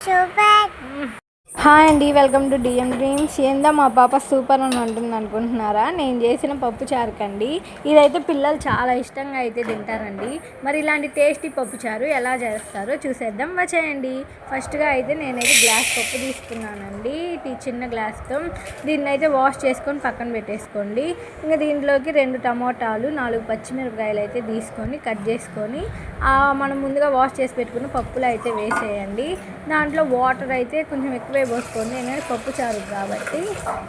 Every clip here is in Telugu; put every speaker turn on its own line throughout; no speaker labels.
సూపర్. హాయ్ అండి, వెల్కమ్ టు డిఎం డ్రీమ్స్. ఏందా మా పాప సూపర్ అని ఉంటుంది అనుకుంటున్నారా? నేను చేసిన పప్పు చారుకండి. ఇదైతే పిల్లలు చాలా ఇష్టంగా అయితే తింటారండి. మరి ఇలాంటి టేస్టీ పప్పు చారు ఎలా చేస్తారో చూసేద్దాం, వచ్చేయండి. ఫస్ట్గా అయితే నేనైతే గ్లాస్ పప్పు తీసుకున్నానండి, చిన్న గ్లాస్తో. దీన్ని అయితే వాష్ చేసుకొని పక్కన పెట్టేసుకోండి. ఇంకా దీంట్లోకి 2 టమోటాలు, 4 పచ్చిమిరపకాయలు అయితే తీసుకొని కట్ చేసుకొని మనం ముందుగా వాష్ చేసి పెట్టుకున్న పప్పులు అయితే వేసేయండి. దాంట్లో వాటర్ అయితే కొంచెం ఎక్కువే పోసుకోండి, ఎందుకంటే పప్పు చారు కాబట్టి.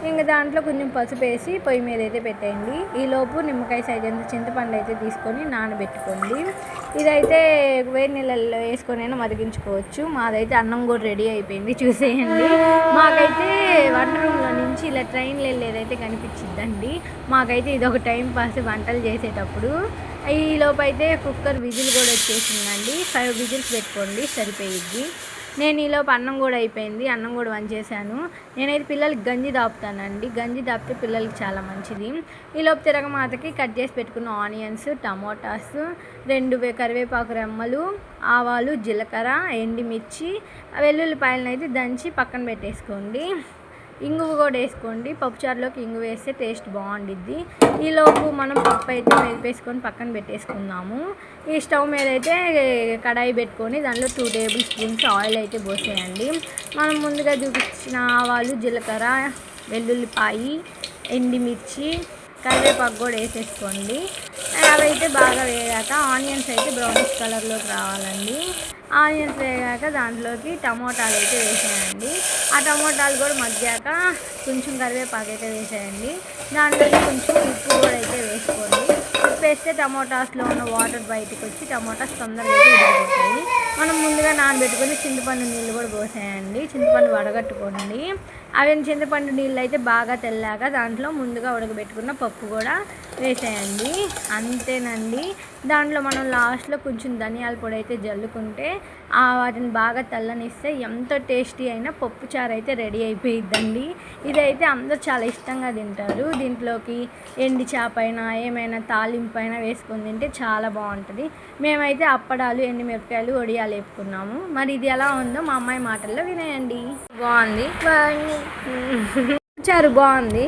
ఇంకా దాంట్లో కొంచెం పసుపు వేసి పొయ్యి మీద అయితే పెట్టేయండి. ఈలోపు నిమ్మకాయ సైజ్ అంత చింతపండు అయితే తీసుకొని నానబెట్టుకోండి. ఇదైతే వేడి నీళ్ళల్లో వేసుకొని మరిగించుకోవచ్చు. మాదైతే అన్నం కూడా రెడీ అయిపోయింది, చూసేయండి. మాకైతే వంట రూమ్లో నుంచి ఇలా ట్రైన్లు వెళ్ళేదైతే కనిపించిద్దండి. మాకైతే ఇదొక టైం పాస్ వంటలు చేసేటప్పుడు. ఈలోపు అయితే కుక్కర్ విజిల్ కూడా వచ్చేసిందండి. 5 విజిల్స్ పెట్టుకోండి, సరిపోయిద్ది. నేను ఈలోపు అన్నం కూడా అయిపోయింది, అన్నం కూడా వంచేసాను. నేనైతే పిల్లలకి గంజి దాపుతానండి. గంజి దాపితే పిల్లలకి చాలా మంచిది. ఈలోపు తిరగమాతకి కట్ చేసి పెట్టుకున్న ఆనియన్స్, టమోటాస్, 2 కరివేపాకు రెమ్మలు, ఆవాలు, జీలకర్ర, ఎండుమిర్చి, వెల్లుల్లిపాయలను అయితే దంచి పక్కన పెట్టేసుకోండి. ఇంగువ కూడా వేసుకోండి. పప్పుచారులోకి ఇంగువ వేస్తే టేస్ట్ బాగుండిద్ది. ఈలోపు మనం పప్పు అయితే మెదిపేసుకొని పక్కన పెట్టేసుకుందాము. ఈ స్టవ్ మీద అయితే కడాయి పెట్టుకొని దాంట్లో 2 టేబుల్ స్పూన్స్ ఆయిల్ అయితే పోసేయండి. మనం ముందుగా చూపించిన ఆవాలు, జీలకర్ర, వెల్లుల్లిపాయి, ఎండుమిర్చి, కరివేపాకు కూడా వేసేసుకోండి. అవైతే బాగా వేగాక ఆనియన్స్ అయితే బ్రౌనిష్ కలర్లోకి రావాలండి. ఆనియన్స్ వేగాక దాంట్లోకి టమోటాలు అయితే వేసేయండి. ఆ టమోటాలు కూడా మగ్గాక కొంచెం కరివేపాకు అయితే వేసేయండి. దాంట్లోకి కొంచెం ఉప్పు కూడా అయితే వేసుకోండి. ఉప్పు వేస్తే టమోటాస్లో ఉన్న వాటర్ బయటకు వచ్చి టమోటాస్ తొందరగా అయితే ఉడికిపోతాయి. మనం ముందుగా నానబెట్టుకొని చింతపండు నీళ్ళు కూడా పోసేయండి. చింతపండు వడగట్టుకోండి. అవి చింతపండు నీళ్ళు అయితే బాగా తెల్లాక దాంట్లో ముందుగా ఉడకబెట్టుకున్న పప్పు కూడా వేసేయండి. అంతేనండి. దాంట్లో మనం లాస్ట్లో కొంచెం ధనియాల పొడి అయితే జల్లుకుంటే వాటిని బాగా తెల్లనిస్తే ఎంతో టేస్టీ అయిన పప్పు చారు అయితే రెడీ అయిపోయిద్దండి. ఇదైతే అందరూ చాలా ఇష్టంగా తింటారు. దీంట్లోకి ఎండి చేప అయినా ఏమైనా తాలింపు అయినా వేసుకొని తింటే చాలా బాగుంటుంది. మేమైతే అప్పడాలు, ఎండుమిరపకాయలు, వడియాలు వేపుకున్నాము. మరి ఇది ఎలా ఉందో మా అమ్మాయి మాటల్లో వినేయండి. బాగుంది చారు, బాగుంది.